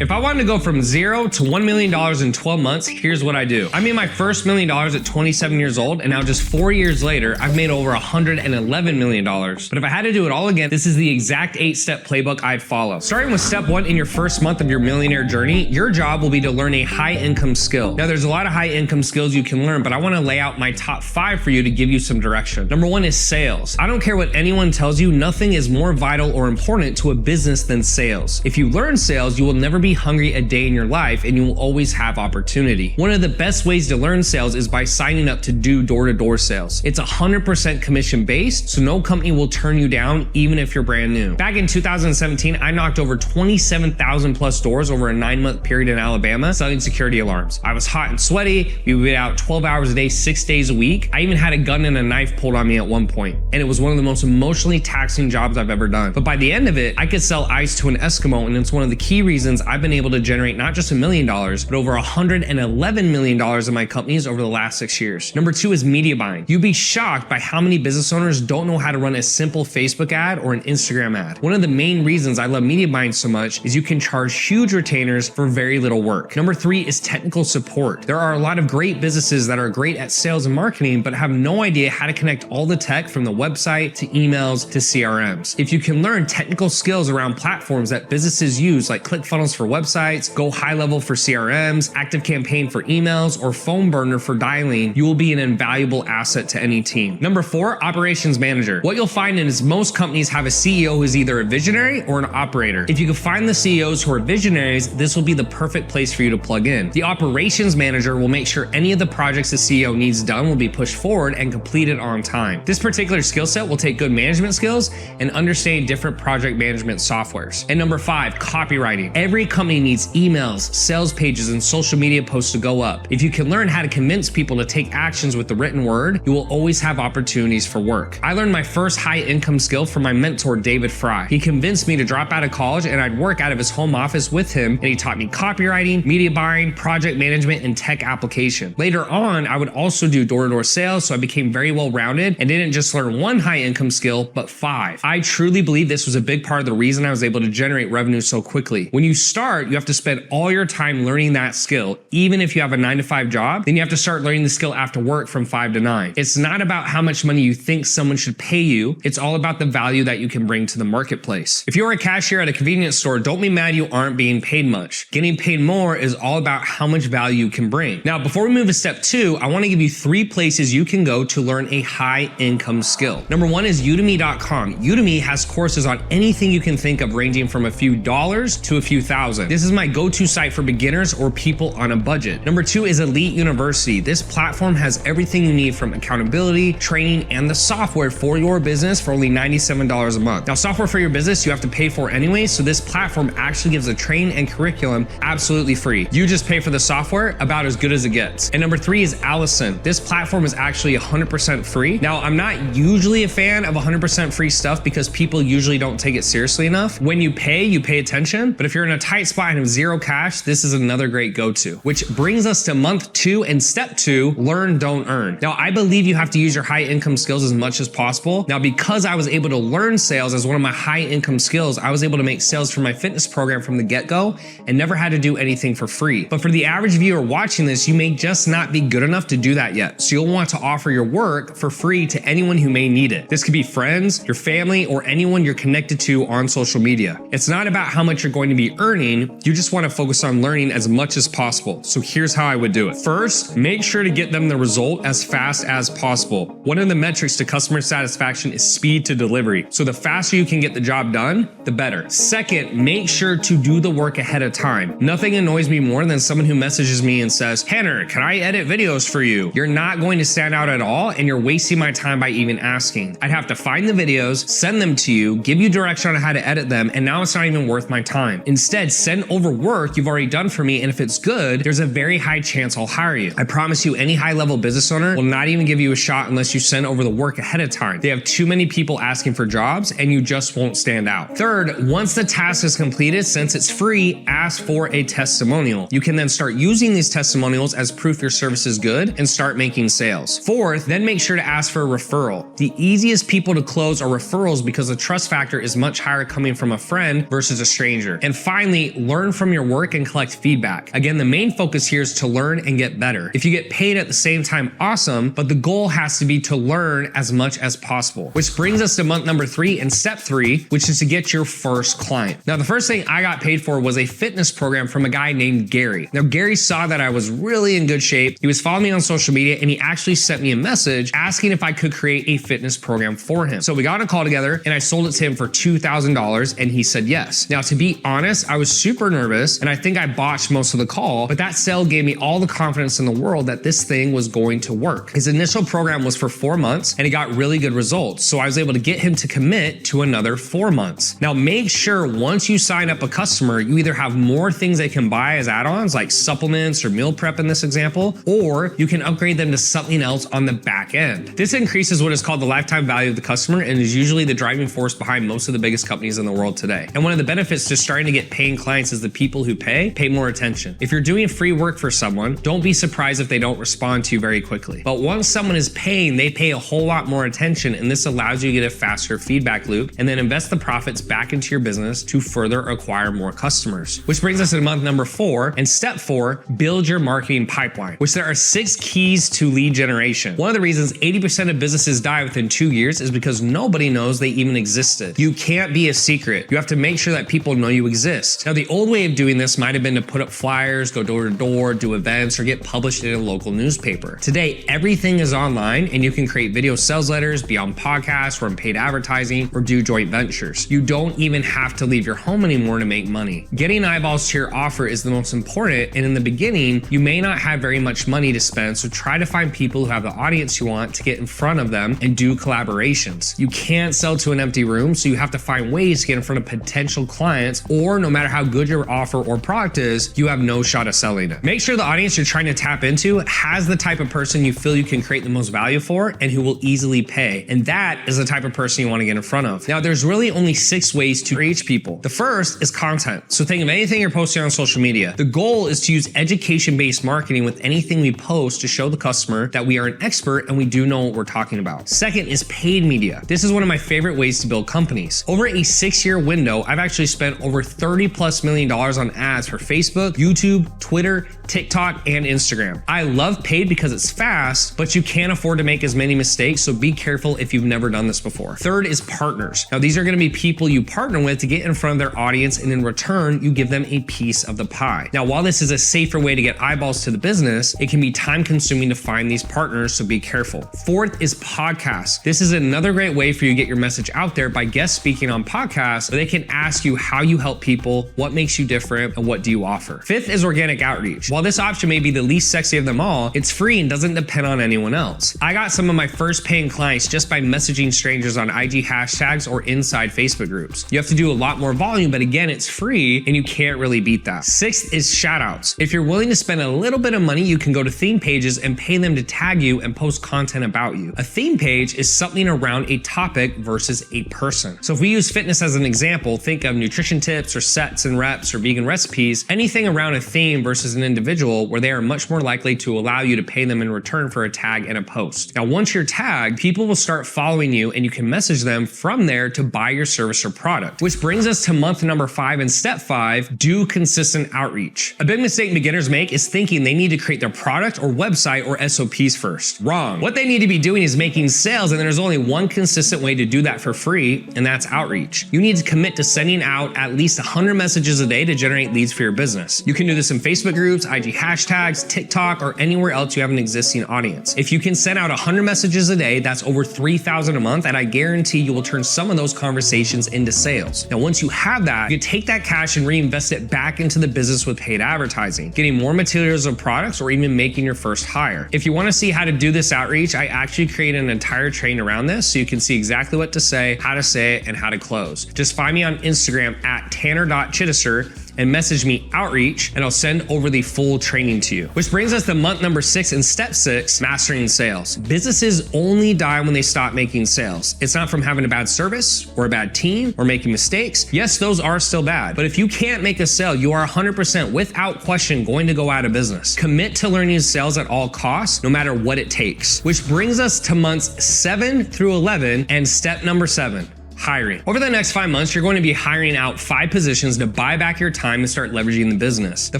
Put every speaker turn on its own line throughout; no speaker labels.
If I wanted to go from $0 to $1 million in 12 months, here's what I do. I made my first $1 million at 27 years old, and now just 4 years later, I've made over $111 million. But if I had to do it all again, this is the exact 8-step playbook I'd follow. Starting with step 1 in your first month of your millionaire journey, your job will be to learn a high income skill. Now there's a lot of high income skills you can learn, but I want to lay out my top 5 for you to give you some direction. Number 1 is sales. I don't care what anyone tells you, nothing is more vital or important to a business than sales. If you learn sales, you will never be hungry a day in your life and you will always have opportunity. One of the best ways to learn sales is by signing up to do door-to-door sales. It's 100% commission based, so no company will turn you down even if you're brand new. Back in 2017, I knocked over 27,000 plus doors over a 9-month period in Alabama selling security alarms. I was hot and sweaty. We would be out 12 hours a day, 6 days a week. I even had a gun and a knife pulled on me at one point, and it was one of the most emotionally taxing jobs I've ever done. But by the end of it, I could sell ice to an Eskimo, and it's one of the key reasons I've been able to generate not just $1 million, but over $111 million in my companies over the last 6 years. Number 2 is media buying. You'd be shocked by how many business owners don't know how to run a simple Facebook ad or an Instagram ad. One of the main reasons I love media buying so much is you can charge huge retainers for very little work. Number 3 is technical support. There are a lot of great businesses that are great at sales and marketing, but have no idea how to connect all the tech from the website to emails to CRMs. If you can learn technical skills around platforms that businesses use, like ClickFunnels for websites, Go High Level for CRMs, ActiveCampaign for emails, or Phone Burner for dialing, you will be an invaluable asset to any team. Number 4, operations manager. What you'll find is most companies have a CEO who is either a visionary or an operator. If you can find the CEOs who are visionaries, this will be the perfect place for you to plug in. The operations manager will make sure any of the projects the CEO needs done will be pushed forward and completed on time. This particular skill set will take good management skills and understanding different project management softwares. And number 5, copywriting. Every company needs emails, sales pages, and social media posts to go up. If you can learn how to convince people to take actions with the written word, you will always have opportunities for work. I learned my first high income skill from my mentor, David Fry. He convinced me to drop out of college and I'd work out of his home office with him, and he taught me copywriting, media buying, project management, and tech application. Later on, I would also do door-to-door sales, so I became very well-rounded and didn't just learn one high income skill, but 5. I truly believe this was a big part of the reason I was able to generate revenue so quickly. When you start, you have to spend all your time learning that skill. Even if you have a 9-to-5 job, then you have to start learning the skill after work from 5 to 9. It's not about how much money you think someone should pay you. It's all about the value that you can bring to the marketplace. If you're a cashier at a convenience store, don't be mad you aren't being paid much. Getting paid more is all about how much value you can bring. Now, before we move to step 2, I want to give you 3 places you can go to learn a high income skill. Number 1 is udemy.com. Udemy has courses on anything you can think of, ranging from a few dollars to a few thousand. This is my go-to site for beginners or people on a budget. Number 2 is Elite University. This platform has everything you need from accountability, training, and the software for your business for only $97 a month. Now, software for your business you have to pay for anyway, so this platform actually gives a training and curriculum absolutely free. You just pay for the software, about as good as it gets. And number 3 is Allison. This platform is actually 100% free. Now, I'm not usually a fan of 100% free stuff because people usually don't take it seriously enough. When you pay attention, but if you're in a tight spot and have zero cash, this is another great go-to. Which brings us to month 2 and step 2, learn, don't earn. Now, I believe you have to use your high income skills as much as possible. Now, because I was able to learn sales as one of my high income skills, I was able to make sales for my fitness program from the get-go and never had to do anything for free. But for the average viewer watching this, you may just not be good enough to do that yet. So you'll want to offer your work for free to anyone who may need it. This could be friends, your family, or anyone you're connected to on social media. It's not about how much you're going to be earning. You just want to focus on learning as much as possible. So here's how I would do it. First, make sure to get them the result as fast as possible. One of the metrics to customer satisfaction is speed to delivery. So the faster you can get the job done, the better. Second, make sure to do the work ahead of time. Nothing annoys me more than someone who messages me and says, "Henner, can I edit videos for you?" You're not going to stand out at all, and you're wasting my time by even asking. I'd have to find the videos, send them to you, give you direction on how to edit them, and now it's not even worth my time. Instead, send over work you've already done for me, and if it's good, there's a very high chance I'll hire you. I promise you, any high-level business owner will not even give you a shot unless you send over the work ahead of time. They have too many people asking for jobs, and you just won't stand out. Third, once the task is completed, since it's free, ask for a testimonial. You can then start using these testimonials as proof your service is good and start making sales. Fourth, then make sure to ask for a referral. The easiest people to close are referrals because the trust factor is much higher coming from a friend versus a stranger. And finally, 8, learn from your work and collect feedback. Again, the main focus here is to learn and get better. If you get paid at the same time, awesome, but the goal has to be to learn as much as possible. Which brings us to month number 3 and step 3, which is to get your first client. Now, the first thing I got paid for was a fitness program from a guy named Gary. Now, Gary saw that I was really in good shape. He was following me on social media and he actually sent me a message asking if I could create a fitness program for him. So we got on a call together and I sold it to him for $2,000 and he said yes. Now, to be honest, I was super nervous and I think I botched most of the call, but that sale gave me all the confidence in the world that this thing was going to work. His initial program was for 4 months and he got really good results. So I was able to get him to commit to another 4 months. Now, make sure once you sign up a customer, you either have more things they can buy as add-ons like supplements or meal prep in this example, or you can upgrade them to something else on the back end. This increases what is called the lifetime value of the customer and is usually the driving force behind most of the biggest companies in the world today. And one of the benefits to starting to get paying clients is the people who pay more attention. If you're doing free work for someone, don't be surprised if they don't respond to you very quickly. But once someone is paying, they pay a whole lot more attention, and this allows you to get a faster feedback loop and then invest the profits back into your business to further acquire more customers. Which brings us to month number 4 and step 4, build your marketing pipeline, which there are 6 keys to lead generation. One of the reasons 80% of businesses die within 2 years is because nobody knows they even existed. You can't be a secret. You have to make sure that people know you exist. Now, the old way of doing this might have been to put up flyers, go door to door, do events, or get published in a local newspaper. Today, everything is online and you can create video sales letters, be on podcasts, run paid advertising, or do joint ventures. You don't even have to leave your home anymore to make money. Getting eyeballs to your offer is the most important, and in the beginning, you may not have very much money to spend, so try to find people who have the audience you want to get in front of them and do collaborations. You can't sell to an empty room, so you have to find ways to get in front of potential clients, or no matter how good your offer or product is, you have no shot of selling it. Make sure the audience you're trying to tap into has the type of person you feel you can create the most value for and who will easily pay. And that is the type of person you want to get in front of. Now, there's really only 6 ways to reach people. The first is content. So think of anything you're posting on social media. The goal is to use education-based marketing with anything we post to show the customer that we are an expert and we do know what we're talking about. Second is paid media. This is one of my favorite ways to build companies. Over a 6-year window, I've actually spent over $30+ million on ads for Facebook, YouTube, Twitter, TikTok, and Instagram. I love paid because it's fast, but you can't afford to make as many mistakes, so be careful if you've never done this before. Third is partners. Now, these are going to be people you partner with to get in front of their audience, and in return, you give them a piece of the pie. Now, while this is a safer way to get eyeballs to the business, it can be time consuming to find these partners, so be careful. Fourth is podcasts. This is another great way for you to get your message out there by guest speaking on podcasts, where they can ask you how you help people, what makes you different, and what do you offer. Fifth is organic outreach. While this option may be the least sexy of them all, it's free and doesn't depend on anyone else. I got some of my first paying clients just by messaging strangers on IG hashtags or inside Facebook groups. You have to do a lot more volume, but again, it's free and you can't really beat that. Sixth is shoutouts. If you're willing to spend a little bit of money, you can go to theme pages and pay them to tag you and post content about you. A theme page is something around a topic versus a person. So if we use fitness as an example, think of nutrition tips or sets and reps or vegan recipes, anything around a theme versus an individual where they are much more likely to allow you to pay them in return for a tag and a post. Now, once you're tagged, people will start following you and you can message them from there to buy your service or product. Which brings us to month number 5 and step 5, do consistent outreach. A big mistake beginners make is thinking they need to create their product or website or SOPs first. Wrong. What they need to be doing is making sales, and there's only one consistent way to do that for free, and that's outreach. You need to commit to sending out at least 100 messages a day to generate leads for your business. You can do this in Facebook groups, IG hashtags, TikTok, or anywhere else you have an existing audience. If you can send out 100 messages a day, that's over 3,000 a month, and I guarantee you will turn some of those conversations into sales. Now, once you have that, you can take that cash and reinvest it back into the business with paid advertising, getting more materials or products, or even making your first hire. If you want to see how to do this outreach, I actually created an entire training around this so you can see exactly what to say, how to say it, and how to close. Just find me on Instagram at tanner.chidester and message me outreach, and I'll send over the full training to you. Which brings us to month number 6 and step 6, mastering sales. Businesses only die when they stop making sales. It's not from having a bad service or a bad team or making mistakes. Yes, those are still bad, but if you can't make a sale, you are 100% without question going to go out of business. Commit to learning sales at all costs, no matter what it takes. Which brings us to months 7 through 11 and step number 7. hiring. Over the next 5 months, you're going to be hiring out 5 positions to buy back your time and start leveraging the business. The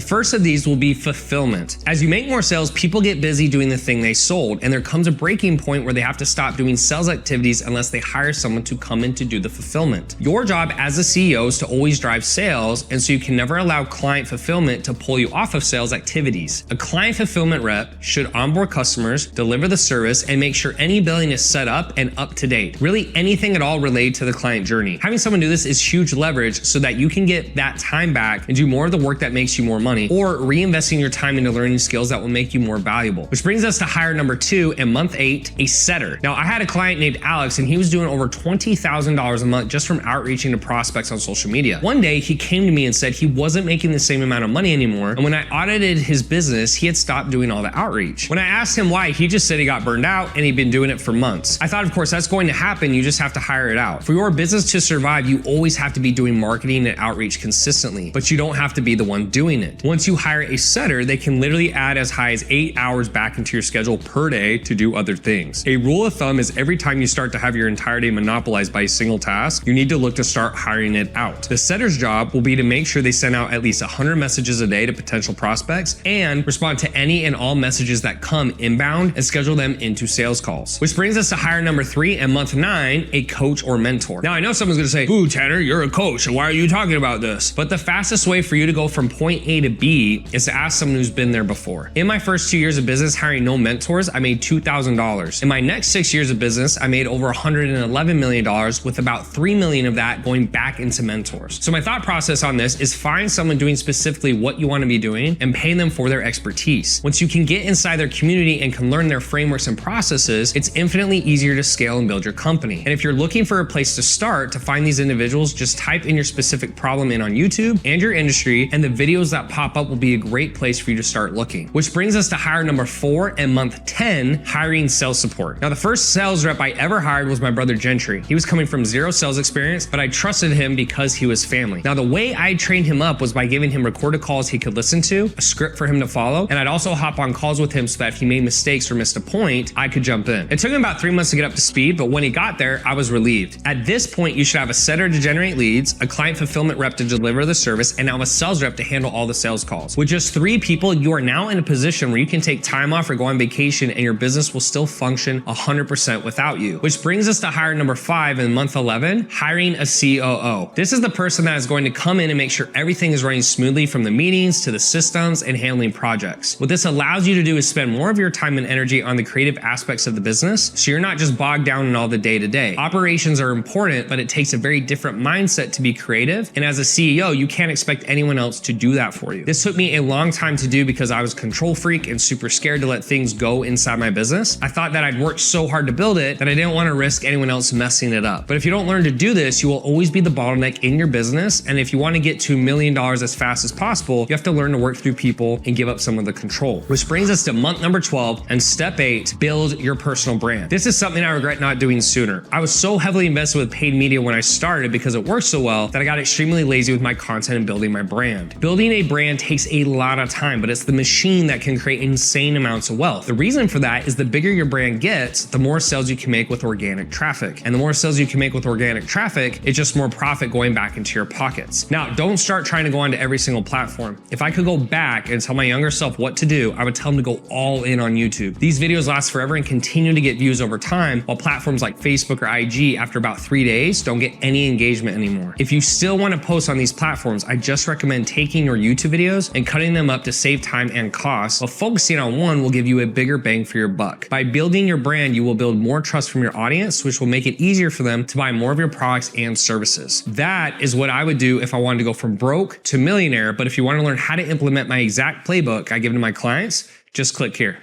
first of these will be fulfillment. As you make more sales, people get busy doing the thing they sold, and there comes a breaking point where they have to stop doing sales activities unless they hire someone to come in to do the fulfillment. Your job as a CEO is to always drive sales, and so you can never allow client fulfillment to pull you off of sales activities. A client fulfillment rep should onboard customers, deliver the service, and make sure any billing is set up and up to date. Really anything at all related to the client journey. Having someone do this is huge leverage so that you can get that time back and do more of the work that makes you more money, or reinvesting your time into learning skills that will make you more valuable. Which brings us to hire number 2 in month 8, a setter. Now, I had a client named Alex, and he was doing over $20,000 a month just from outreaching to prospects on social media. One day, he came to me and said he wasn't making the same amount of money anymore, and when I audited his business, he had stopped doing all the outreach. When I asked him why, he just said he got burned out and he'd been doing it for months. I thought, of course, that's going to happen. You just have to hire it out. For your business to survive, you always have to be doing marketing and outreach consistently, but you don't have to be the one doing it. Once you hire a setter, they can literally add as high as 8 hours back into your schedule per day to do other things. A rule of thumb is every time you start to have your entire day monopolized by a single task, you need to look to start hiring it out. The setter's job will be to make sure they send out at least 100 messages a day to potential prospects and respond to any and all messages that come inbound and schedule them into sales calls. Which brings us to hire number 3 and month 9, a coach or mentor. Now, I know someone's gonna say, "Ooh, Tanner, you're a coach, and why are you talking about this?" But the fastest way for you to go from point A to B is to ask someone who's been there before. In my first 2 years of business hiring no mentors, I made $2,000. In my next 6 years of business, I made over $111 million, with about $3 million of that going back into mentors. So my thought process on this is find someone doing specifically what you want to be doing and pay them for their expertise. Once you can get inside their community and can learn their frameworks and processes, it's infinitely easier to scale and build your company. And if you're looking for a place to start to find these individuals, just type in your specific problem in on YouTube and your industry, and the videos that pop up will be a great place for you to start looking. Which brings us to hire number 4 and month 10, hiring sales support. Now, the first sales rep I ever hired was my brother Gentry. He was coming from 0 sales experience, but I trusted him because he was family. Now, the way I trained him up was by giving him recorded calls he could listen to, a script for him to follow, and I'd also hop on calls with him so that if he made mistakes or missed a point, I could jump in. It took him about 3 months to get up to speed, but when he got there, I was relieved. At this point, you should have a setter to generate leads, a client fulfillment rep to deliver the service, and now a sales rep to handle all the sales calls. With just 3 people, you are now in a position where you can take time off or go on vacation and your business will still function 100% without you. Which brings us to hire number 5 in month 11, hiring a COO. This is the person that is going to come in and make sure everything is running smoothly from the meetings to the systems and handling projects. What this allows you to do is spend more of your time and energy on the creative aspects of the business, so you're not just bogged down in all the day-to-day. Operations are important, but it takes a very different mindset to be creative, and as a CEO, you can't expect anyone else to do that for you. This took me a long time to do because I was a control freak and super scared to let things go inside my business. I thought that I'd worked so hard to build it that I didn't want to risk anyone else messing it up. But if you don't learn to do this, you will always be the bottleneck in your business, and if you want to get to $1 million as fast as possible, you have to learn to work through people and give up some of the control. Which brings us to month number 12 and step 8, build your personal brand. This is something I regret not doing sooner. I was so heavily invested with paid media when I started because it worked so well that I got extremely lazy with my content and building my brand. Building a brand takes a lot of time, but it's the machine that can create insane amounts of wealth. The reason for that is the bigger your brand gets, the more sales you can make with organic traffic. And the more sales you can make with organic traffic, it's just more profit going back into your pockets. Now, don't start trying to go onto every single platform. If I could go back and tell my younger self what to do, I would tell them to go all in on YouTube. These videos last forever and continue to get views over time, while platforms like Facebook or IG, after about 3 days, don't get any engagement anymore. If you still want to post on these platforms, I just recommend taking your YouTube videos and cutting them up to save time and cost, while focusing on one will give you a bigger bang for your buck. By building your brand, you will build more trust from your audience, which will make it easier for them to buy more of your products and services. That is what I would do if I wanted to go from broke to millionaire. But if you want to learn how to implement my exact playbook I give to my clients, just click here.